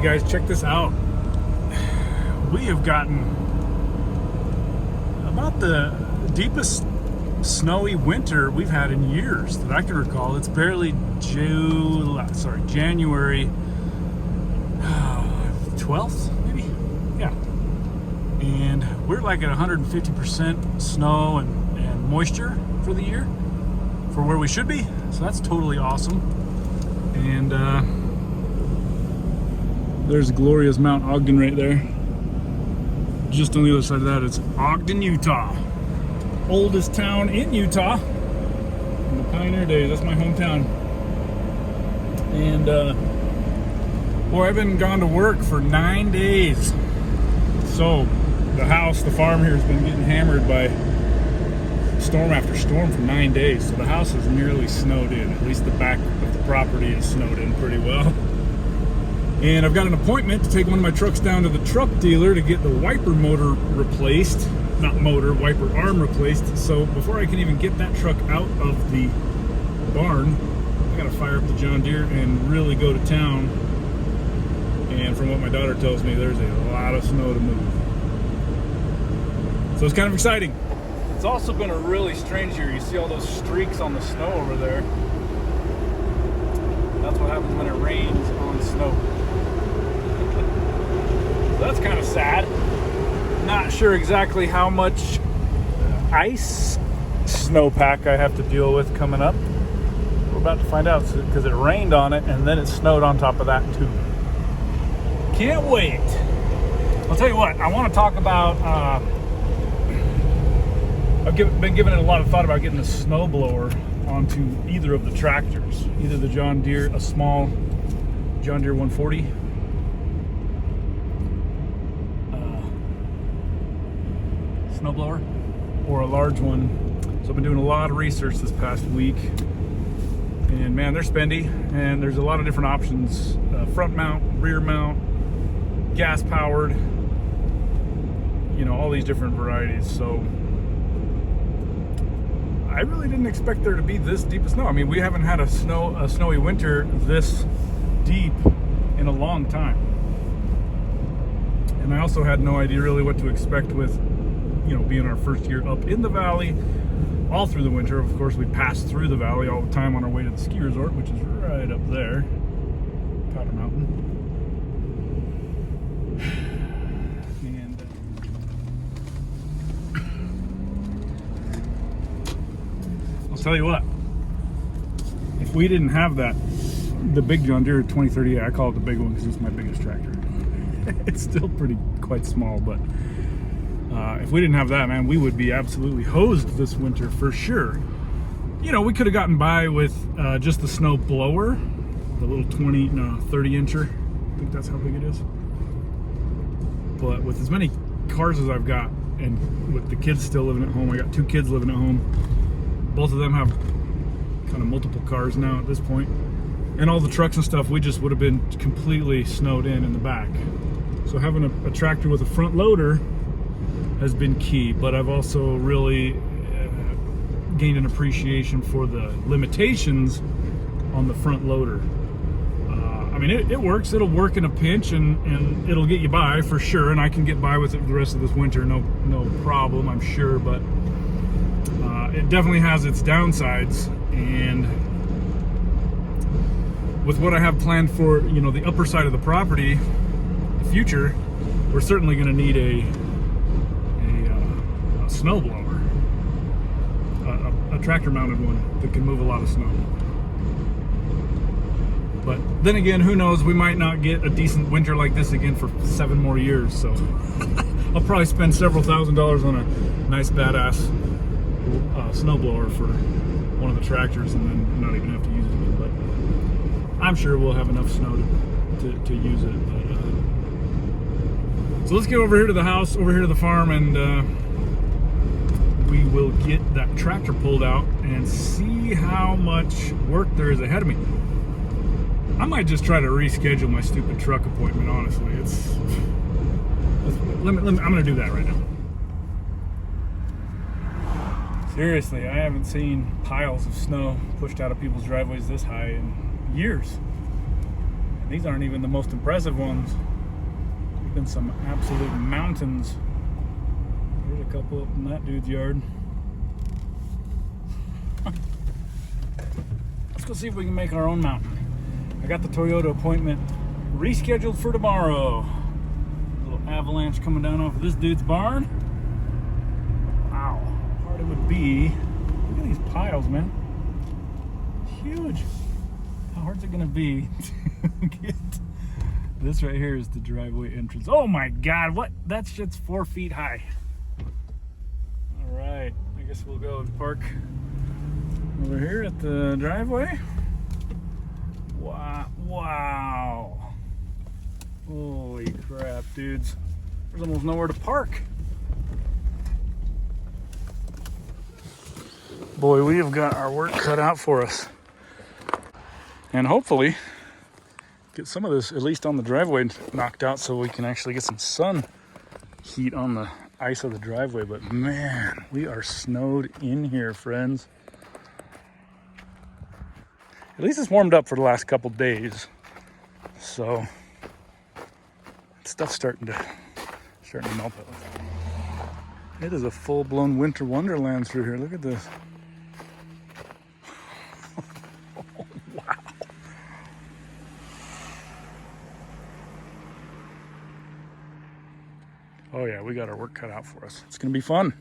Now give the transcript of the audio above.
guys, check this out. We have gotten about the deepest snowy winter we've had in years that I can recall. It's barely January 12th, maybe? Yeah. And we're like at 150% snow and moisture for the year, for where we should be. So that's totally awesome. And there's glorious Mount Ogden right there. Just on the other side of that, it's Ogden, Utah. Oldest town in Utah. In the pioneer days, that's my hometown. And boy, I've been gone to work for 9 days. So the house, the farm here has been getting hammered by storm after storm for 9 days. So the house is nearly snowed in. At least the back of the property is snowed in pretty well. And I've got an appointment to take one of my trucks down to the truck dealer to get the wiper motor replaced. Not motor, wiper arm replaced. So before I can even get that truck out of the barn, I gotta fire up the John Deere and really go to town. And from what my daughter tells me, there's a lot of snow to move. So it's kind of exciting. It's also been a really strange year. You see all those streaks on the snow over there. That's what happens when it rains on snow. So that's kind of sad. Not sure exactly how much ice snowpack I have to deal with coming up. We're about to find out, because it rained on it and then it snowed on top of that too. Can't wait. I'll tell you what, I want to talk about, I've been giving it a lot of thought about getting a snowblower onto either of the tractors. Either the John Deere, a small John Deere 140, snowblower, or a large one. So I've been doing a lot of research this past week, and man, they're spendy, and there's a lot of different options. Front mount, rear mount, gas powered, you know, all these different varieties. So I really didn't expect there to be this deep of snow. I mean, we haven't had a snowy winter this deep in a long time. And I also had no idea really what to expect with, you know, being our first year up in the valley all through the winter. Of course, we passed through the valley all the time on our way to the ski resort, which is right up there, Powder Mountain. And I'll tell you what, if we didn't have that, the big John Deere 2038R, I call it the big one because it's my biggest tractor. It's still quite small, but if we didn't have that, man, we would be absolutely hosed this winter for sure. You know, we could have gotten by with just the Snowblower, the little 30 incher. I think that's how big it is. But with as many cars as I've got, and with the kids still living at home, I got 2 kids living at home. Both of them have kind of multiple cars now at this point. And all the trucks and stuff, we just would have been completely snowed in the back. So having a tractor with a front loader has been key, but I've also really gained an appreciation for the limitations on the front loader. I mean, it works. It'll work in a pinch, and it'll get you by for sure, and I can get by with it the rest of this winter, no problem, I'm sure, but it definitely has its downsides. And with what I have planned for, you know, the upper side of the property, the future, we're certainly going to need a snowblower, a tractor mounted one that can move a lot of snow. But then again, who knows, we might not get a decent winter like this again for 7 more years, so I'll probably spend several $1,000s on a nice badass snowblower for one of the tractors and then not even have to use it again. But I'm sure we'll have enough snow to use it. But, so let's get over here to the house, over here to the farm, and we will get that tractor pulled out and see how much work there is ahead of me. I might just try to reschedule my stupid truck appointment, honestly. I'm gonna do that right now. Seriously, I haven't seen piles of snow pushed out of people's driveways this high in years. These aren't even the most impressive ones. There's been some absolute mountains. There's a couple up in that dude's yard. Let's go see if we can make our own mountain. I got the Toyota appointment rescheduled for tomorrow. A little avalanche coming down off of this dude's barn. Wow, how hard it would be. Look at these piles, man. Huge. How hard's it gonna be to get this right here is the driveway entrance. Oh my God, what? That shit's 4 feet high. All right, I guess we'll go and park over here at the driveway. Wow, wow. Holy crap, dudes. There's almost nowhere to park. Boy, we have got our work cut out for us. And hopefully get some of this, at least on the driveway, knocked out so we can actually get some sun heat on the ice of the driveway. But man, we are snowed in here, friends. At least it's warmed up for the last couple days. So stuff's starting to melt out. It is a full-blown winter wonderland through here. Look at this. Wow. Oh yeah, we got our work cut out for us. It's gonna be fun.